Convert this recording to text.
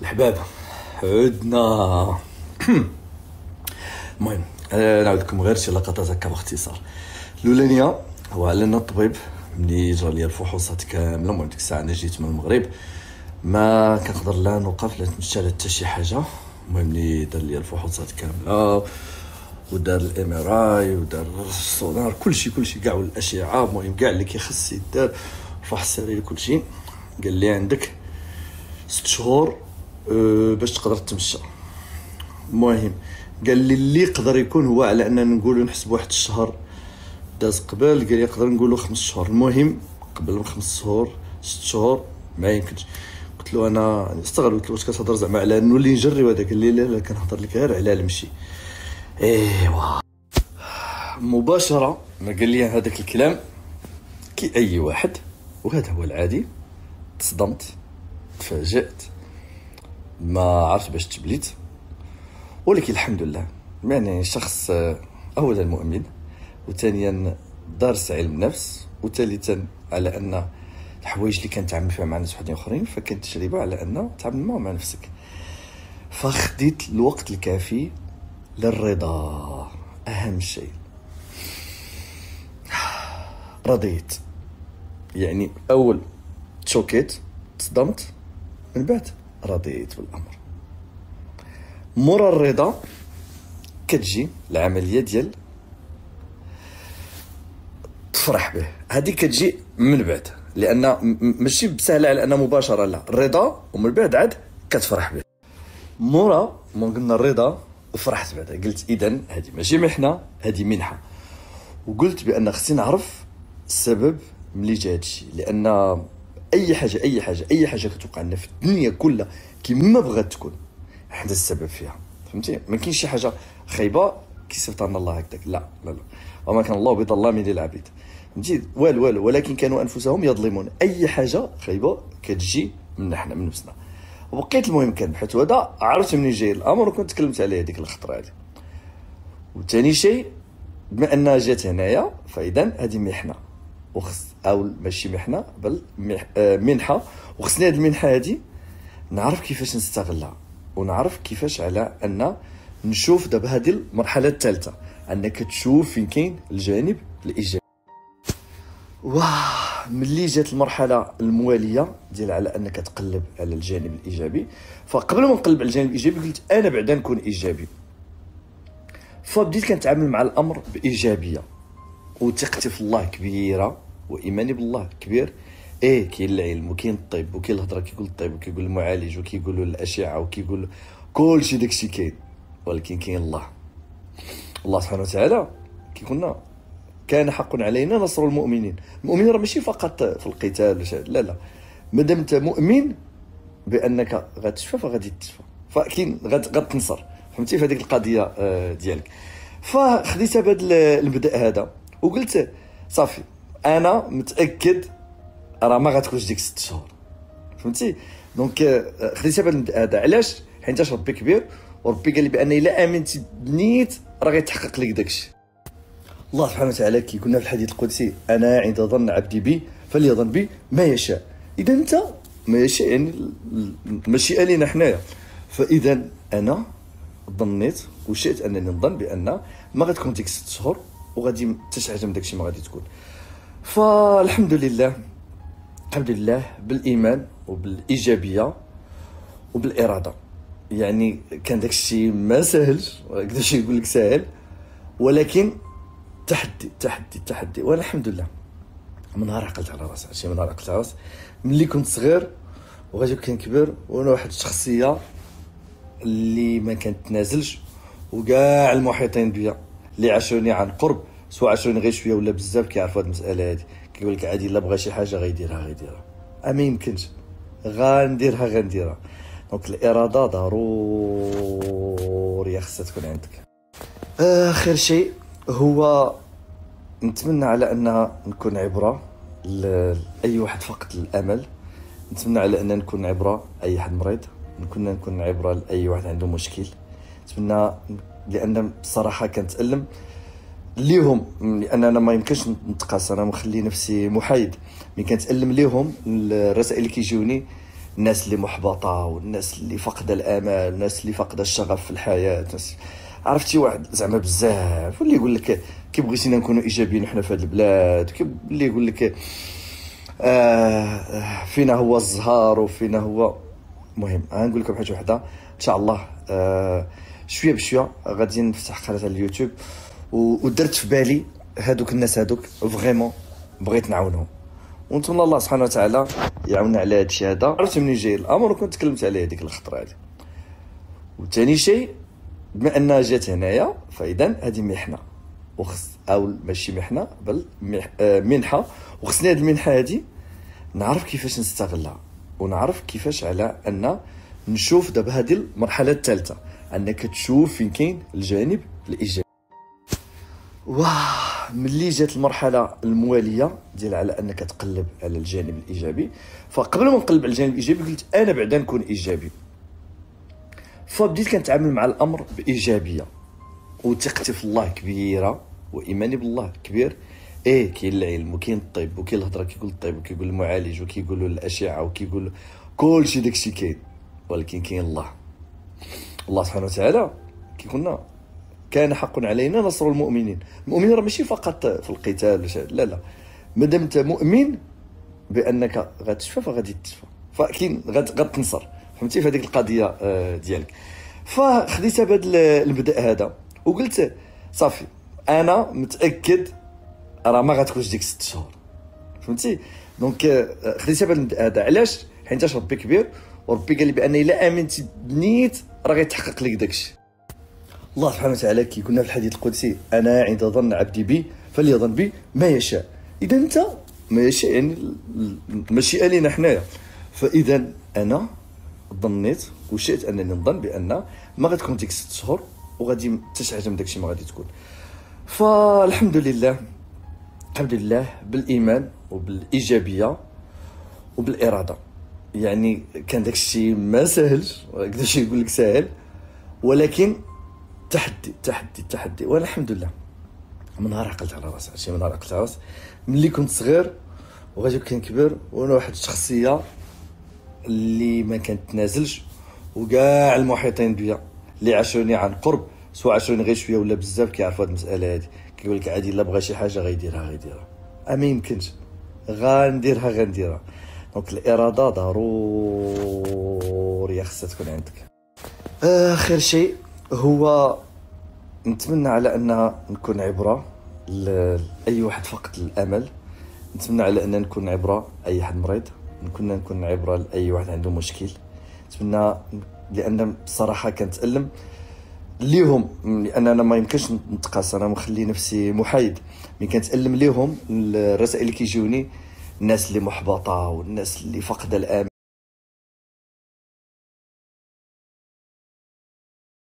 الحباب عدنا. المهم نعاود لكم غير شي لقطات هكا باختصار. الاولانيه هو على ان الطبيب ملي جرى لي الفحوصات كامله. المهم ديك الساعه انا جيت من المغرب، ما كنقدر لا نوقف لا نتمشى لا حتى شي حاجه. المهم ملي دار لي الفحوصات كامله ودار الام ار اي ودار السونار كلشي كاع والاشعه، المهم كاع اللي كيخص يدار، فحص عليه كلشي. قال لي عندك 6 شهور باش تقدر تمشى. المهم قال لي اللي يقدر يكون هو على اننا نقولوا نحسب واحد الشهر داز قبل، قال لي يقدر نقولوا 5 شهور. المهم قبل من 5 شهور 6 شهور ما يمكنش. قلت له انا استغرب، قلت له واش كتهضر زعما على انه اللي نجري؟ هذا قال لي لا كنهضر لك غير على المشي. ايوا مباشره ما قال لي هذاك الكلام كي اي واحد، وهذا هو العادي. تصدمت، تفاجأت، ما عرفت باش تبليت، ولكن الحمد لله. يعني شخص اولا مؤمن، وثانيا دارس علم نفس، وثالثا على ان الحوايج اللي كنتعامل فيها مع ناس وحدين اخرين فكانت تجربه على ان تعامل معهم مع نفسك. فخديت الوقت الكافي للرضا، اهم شيء. رضيت، يعني اول تشوكيت تصدمت، من بعد رضيت بالامر. مورا الرضا كتجي العمليه ديال تفرح به. هذه كتجي من بعد، لان ماشي بسهله على ان مباشره، لا، الرضا ومن بعد عاد كتفرح به. مورا ما قلنا الرضا فرحت بعدا، قلت اذا هذه ماشي محنه، هذه منحه. وقلت بان خصني نعرف السبب ملي جا هادشي، لان اي حاجه كتوقع لنا في الدنيا كلها كيما بغات تكون حنا السبب فيها، فهمتي؟ ما كاينش شي حاجه خايبه كيصيفط لنا الله هكذاك، لا وما كان الله بظلام للعبيد، فهمتي؟ والو، ولكن كانوا انفسهم يظلمون. اي حاجه خايبه كتجي من حنا من نفسنا. وبقيت المهم كنبحث، وهذا عرفت منين جاي الامر، وكنت تكلمت عليه ديك الخطره هذه. وثاني شيء، بما انها جات هنايا فاذا هذه محنه، او ماشي محنه بل منحه، وخصني هذه المنحه هذه نعرف كيفاش نستغلها، ونعرف كيفاش على ان نشوف دابا هذه المرحله الثالثه، انك تشوف فين كاين الجانب الايجابي. ملي جات المرحله المواليه ديال على انك تقلب على الجانب الايجابي، فقبل ما نقلب على الجانب الايجابي قلت انا بعدا نكون ايجابي. فبديت كنتعامل مع الامر بايجابيه، وثقتي في الله كبيره، وايماني بالله كبير. كاين العلم وكاين الطب وكاين الهضره، كيقول الطب وكيقول المعالج وكيقولوا الاشعه وكيقول كلشي داكشي كاين، ولكن كاين الله سبحانه وتعالى كيقولنا كان حق علينا نصر المؤمنين. المؤمنين راه ماشي فقط في القتال، لا، مادام انت مؤمن بانك غتشفى فغادي تشفى، فكاين غتنصر، فهمتي؟ في هذيك القضيه ديالك. فخديتها بهذا المبدا هذا، وقلت صافي انا متاكد راه ما غتكونش ديك 6 شهور، فهمتي؟ دونك خديتها بهذا المبدا هذا. علاش؟ حيت ربي كبير، وربي قال لي بان الا امنتي بنيت راه غيتحقق لك داكشي. الله سبحانه وتعالى كيقولنا في الحديث القدسي: انا عند ظن عبدي بي فليظن بي ما يشاء. اذا انت ما يشاء يعني المشيئه لينا حنايا، فاذا انا ظنيت وشئت انني نظن بان ما غتكون ديك 6 شهور، وغادي حتى شي حاجه من داكشي ما غادي تكون. فالحمد لله بالايمان وبالايجابيه وبالاراده. يعني كان داكشي ما سهلش، ما نقدرش نقول لك سهل، ولكن تحدي. وانا الحمد لله من نهار عقلت على راسي، هادشي من نهار عقلت على راسي، ملي كنت صغير وغادي كنكبر وانا واحد الشخصيه اللي ما كنتنازلش. وكاع المحيطين بيا اللي عاشوني عن قرب، سواء عاشوني غير شويه ولا بزاف، كيعرفوا هاد المساله هادي. كيقول لك عادي الا بغى شي حاجه غيديرها، ما يمكنش، غنديرها. دونك الاراده ضروري خصها تكون عندك. اخر شيء هو نتمنى على ان نكون عبره لاي واحد فقد الامل، نتمنى على ان نكون عبره اي حد مريض، نكون عبره لاي واحد عنده مشكل. نتمنى، لان بصراحه كنتالم ليهم، لان انا ما يمكنش نتقاس، انا مخلي نفسي محايد، ملي كنتالم ليهم الرسائل اللي كيجيوني الناس اللي محبطه، والناس اللي فاقده الامل، والناس اللي فاقده الشغف في الحياه. عرفتي واحد زعما بزاف واللي يقول لك كي بغيتينا نكونوا ايجابيين حنا في هذه البلاد، كي اللي يقول لك فينا هو الزهر وفينا هو. المهم غنقول لكم حاجه وحده ان شاء الله. شويه بشويه غادي نفتح قناه على اليوتيوب، ودرت في بالي هادوك الناس هادوك فريمون بغيت نعاونهم، ونتمنى الله سبحانه وتعالى يعاوننا على هادشي هذا. عرفت منين جاي الامر وكنت تكلمت عليه هذيك الخطره هذه. وثاني شيء، بما انها جات هنايا فاذا هذه محنه، وخص او ماشي محنه بل منحه، وخصني هذه المنحه هذه نعرف كيفاش نستغلها، ونعرف كيفاش على ان نشوف دابا هذه المرحله الثالثه، انك تشوف فين كاين الجانب الايجابي. ملي جات المرحله المواليه ديال على انك تقلب على الجانب الايجابي، فقبل ما نقلب على الجانب الايجابي قلت انا بعدا نكون ايجابي. فبديت كنتعامل مع الامر بايجابيه، وثقتي في الله كبيره، وايماني بالله كبير. كاين العلم وكاين الطب وكاين الهضره، كيقول الطب وكيقول المعالج وكيقولوا الاشعه وكيقول كلشي داكشي كاين، ولكن كاين الله سبحانه وتعالى كيقولنا كان حق علينا نصر المؤمنين. المؤمنين راه ماشي فقط في القتال، لا مادام انت مؤمن بانك غتشفى فغادي تشفى، فكاين غتنصر، فهمتي في هذيك القضيه ديالك. فخديتها بهذا المبدا هذا وقلت صافي انا متاكد راه ما غتكونش ديك 6 شهور، فهمتي. دونك خديتها بهذا المبدا هذا. علاش؟ حيت ربي كبير، وربي قال لي بان الا امنتي بنيت راه غيتحقق لك داكشي. الله سبحانه وتعالى كي قلنا في الحديث القدسي انا عند ظن عبدي بي فليظن بي ما يشاء. اذا انت ما يشاء يعني المشيئه لينا حنايا، فاذا انا ظنيت وشئت انني نظن بان ما غتكون ديك 6 شهور، وغادي حتى شي حاجه من داكشي ما غادي تكون. فالحمد لله، الحمد لله بالايمان وبالايجابيه وبالاراده. يعني كان داكشي ما سهلش، ما نقدرش نقول لك ساهل، ولكن تحدي. وانا الحمد لله من نهار عقلت على راسي، هادشي من نهار عقلت على راسي ملي كنت صغير وغادي كنكبر، وانا واحد الشخصيه اللي ما كنتنازلش، وكاع المحيطين بيا اللي عاشوني عن قرب سواء عاشوني غير شويه ولا بزاف كيعرفوا هاد المساله هادي. كيقول لك عادي الا بغى شي حاجه غيديرها، ما يمكنش غنديرها. دونك الاراده ضروريه خصها تكون عندك. اخر شيء هو نتمنى على ان نكون عبره لاي واحد فقد الامل، نتمنى على ان نكون عبره اي حد مريض، نكون عبره لاي واحد عنده مشكل. نتمنى، لان بصراحه كنتالم ليهم، لان انا ما يمكنش نتقاس، انا مخلي نفسي محايد، ملي كنتالم ليهم الرسائل اللي كيجوني، الناس اللي محبطه والناس اللي فاقده الامل.